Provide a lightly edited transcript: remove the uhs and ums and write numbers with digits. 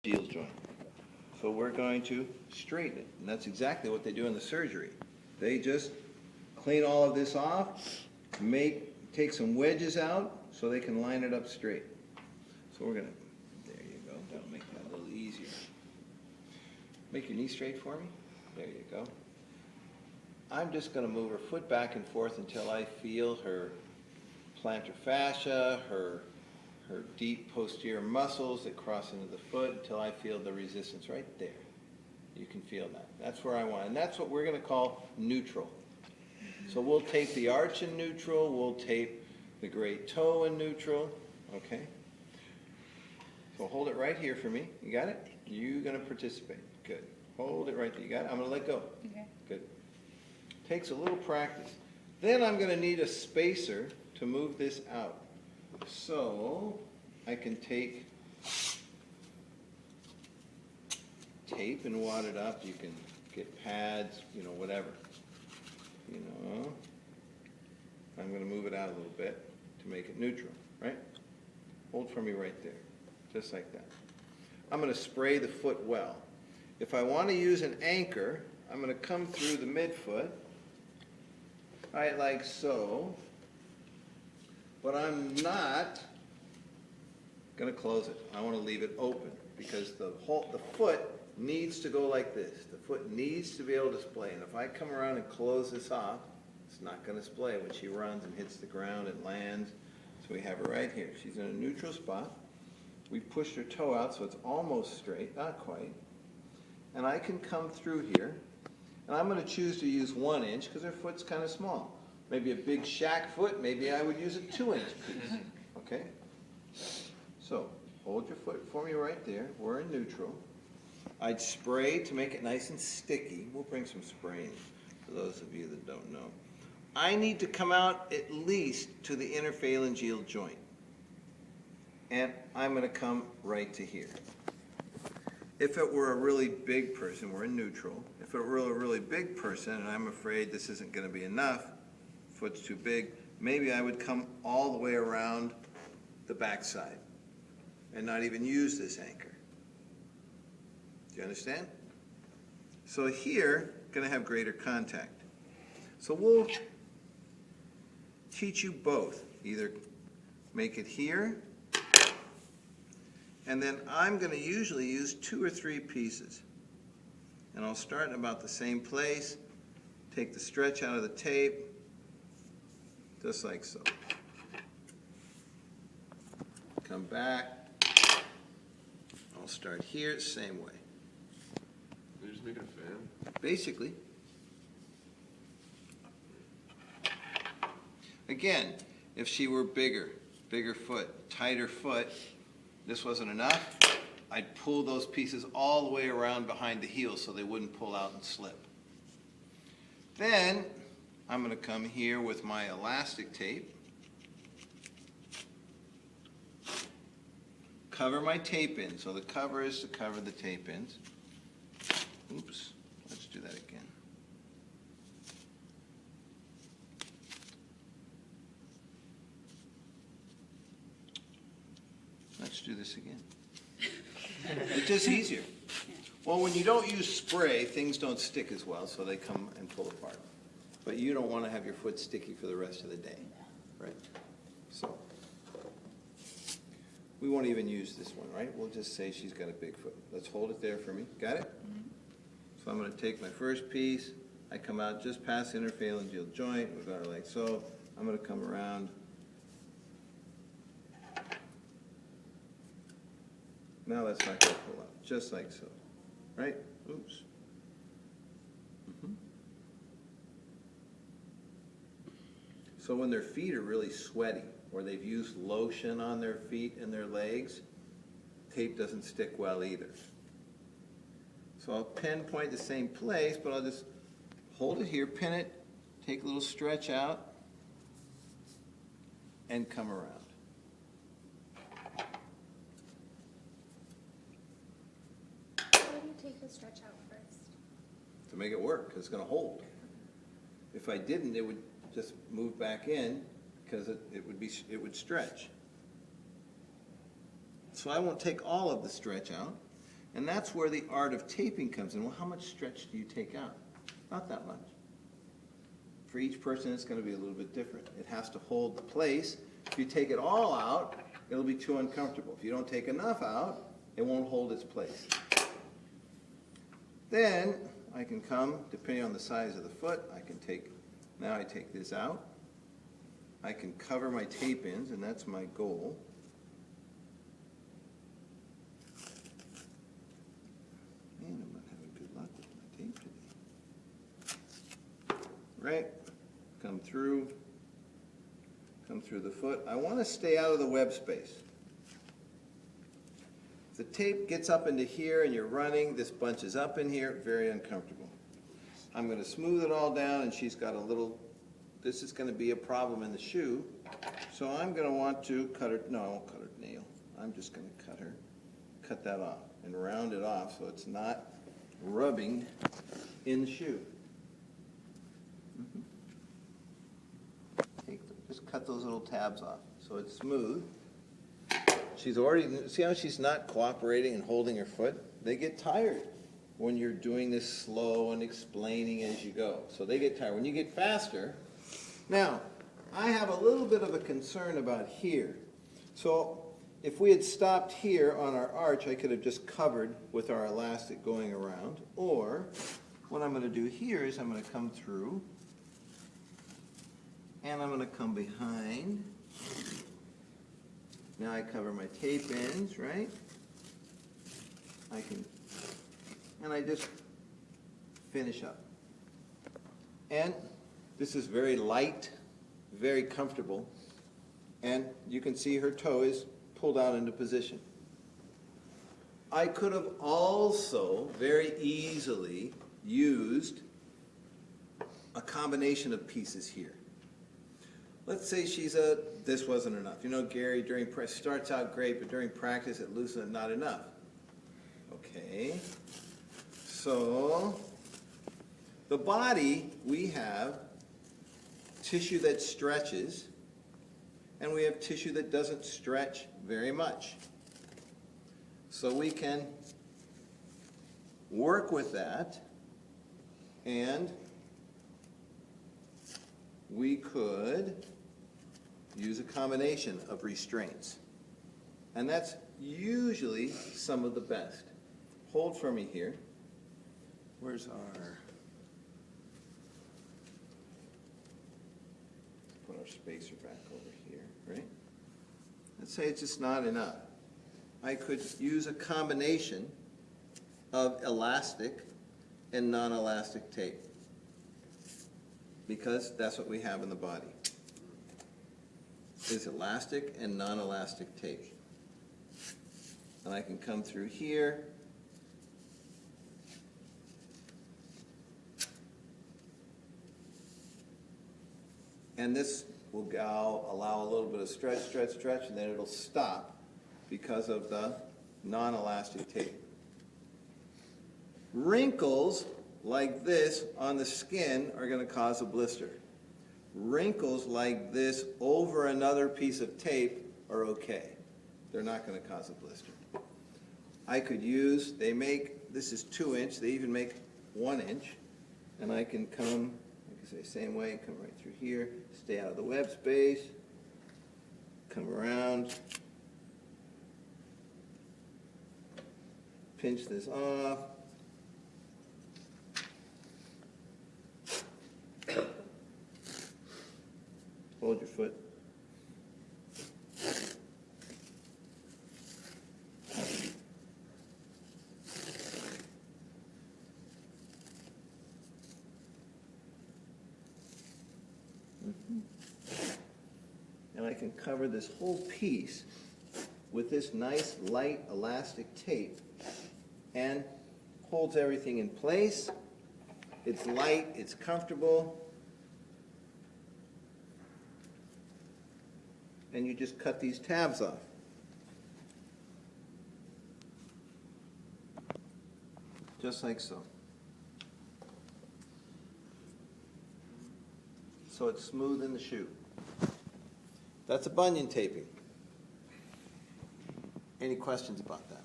heel joint. So we're going to straighten it, and that's exactly what they do in the surgery. They just clean all of this off, take some wedges out so they can line it up straight. So we're gonna, there you go, that'll make that a little easier. Make your knee straight for me. There you go. I'm just gonna move her foot back and forth until I feel her plantar fascia, her deep posterior muscles that cross into the foot, until I feel the resistance right there. You can feel that. That's where I want, and that's what we're going to call neutral. So we'll tape the arch in neutral, we'll tape the great toe in neutral, okay? So hold it right here for me. You got it? You're going to participate. Good. Hold it right there. You got it? I'm going to let go. Okay. Good. Takes a little practice. Then I'm going to need a spacer to move this out. So I can take tape and wad it up. You can get pads, whatever. I'm going to move it out a little bit to make it neutral, right? Hold for me right there, just like that. I'm going to spray the foot well. If I want to use an anchor, I'm going to come through the midfoot, right, like so. But I'm not going to close it. I want to leave it open because the foot needs to go like this. The foot needs to be able to splay. And if I come around and close this off, it's not going to splay. When she runs and hits the ground, it lands. So we have her right here. She's in a neutral spot. We've pushed her toe out so it's almost straight, not quite. And I can come through here. And I'm going to choose to use 1 inch because her foot's kind of small. Maybe a big shack foot, maybe I would use a 2-inch piece, okay? So, hold your foot for me right there. We're in neutral. I'd spray to make it nice and sticky. We'll bring some spray in for those of you that don't know. I need to come out at least to the interphalangeal joint. And I'm going to come right to here. If it were a really big person, we're in neutral. If it were a really big person, and I'm afraid this isn't going to be enough, foot's too big, maybe I would come all the way around the backside and not even use this anchor. Do you understand? So here, going to have greater contact. So we'll teach you both. Either make it here, and then I'm going to usually use 2 or 3 pieces. And I'll start in about the same place, take the stretch out of the tape, just like so. Come back. I'll start here, same way. You're just making a fan? Basically. Again, if she were bigger foot, tighter foot, this wasn't enough, I'd pull those pieces all the way around behind the heel so they wouldn't pull out and slip. Then I'm going to come here with my elastic tape, cover my tape in. So the cover is to cover the tape ins. Oops, let's do that again. Let's do this again. It's just easier. Well, when you don't use spray, things don't stick as well, so they come and pull apart. But you don't want to have your foot sticky for the rest of the day, right? So we won't even use this one, right? We'll just say she's got a big foot. Let's hold it there for me. Got it? Mm-hmm. So I'm going to take my first piece. I come out just past the interphalangeal joint. We've got her like so. I'm going to come around. Now that's not going to pull out, just like so, right? Oops. Mm-hmm. So when their feet are really sweaty, or they've used lotion on their feet and their legs, tape doesn't stick well either. So I'll pinpoint the same place, but I'll just hold it here, pin it, take a little stretch out, and come around. Why do you take the stretch out first? To make it work, because it's going to hold. If I didn't, it would just move back in, because it would stretch. So I won't take all of the stretch out, And that's where the art of taping comes in. Well, how much stretch do you take out? Not that much. For each person, it's going to be a little bit different. It has to hold the place. If you take it all out, it'll be too uncomfortable. If you don't take enough out, it won't hold its place. Then I can come, depending on the size of the foot, now I take this out. I can cover my tape ins, and that's my goal. Man, I'm not having good luck with my tape today. Right, come through the foot. I want to stay out of the web space. If the tape gets up into here and you're running, this bunches up in here, very uncomfortable. I'm going to smooth it all down, and she's got a little, this is going to be a problem in the shoe, so I'm going to want to cut her, no, I won't cut her nail. I'm just going to cut that off and round it off so it's not rubbing in the shoe. Just cut those little tabs off so it's smooth. She's already, see how she's not cooperating and holding her foot? They get tired when you're doing this slow and explaining as you go. So they get tired. When you get faster, now, I have a little bit of a concern about here. So if we had stopped here on our arch, I could have just covered with our elastic going around. Or what I'm going to do here is I'm going to come through, and I'm going to come behind. Now I cover my tape ends, right? And I just finish up. And this is very light, very comfortable, and you can see her toe is pulled out into position. I could have also very easily used a combination of pieces here. Let's say this wasn't enough. You know, Gary, during practice, starts out great, but during practice it loosens, not enough. Okay, so the body, we have tissue that stretches, and we have tissue that doesn't stretch very much. So we can work with that, and we could use a combination of restraints. And that's usually some of the best. Hold for me here. Where's our... Put our spacer back over here, right? Let's say it's just not enough. I could use a combination of elastic and non-elastic tape, because that's what we have in the body, is elastic and non-elastic tape. And I can come through here, and this will allow a little bit of stretch, and then it'll stop because of the non-elastic tape. Wrinkles like this on the skin are going to cause a blister. Wrinkles like this over another piece of tape are okay. They're not going to cause a blister. I could use, this is 2-inch, they even make 1-inch, and I can come, like I say, same way, come right through here, stay out of the web space, come around, pinch this off, hold your foot. And I can cover this whole piece with this nice light elastic tape, and holds everything in place. It's light, it's comfortable, and you just cut these tabs off. Just like so. So it's smooth in the shoe. That's a bunion taping. Any questions about that?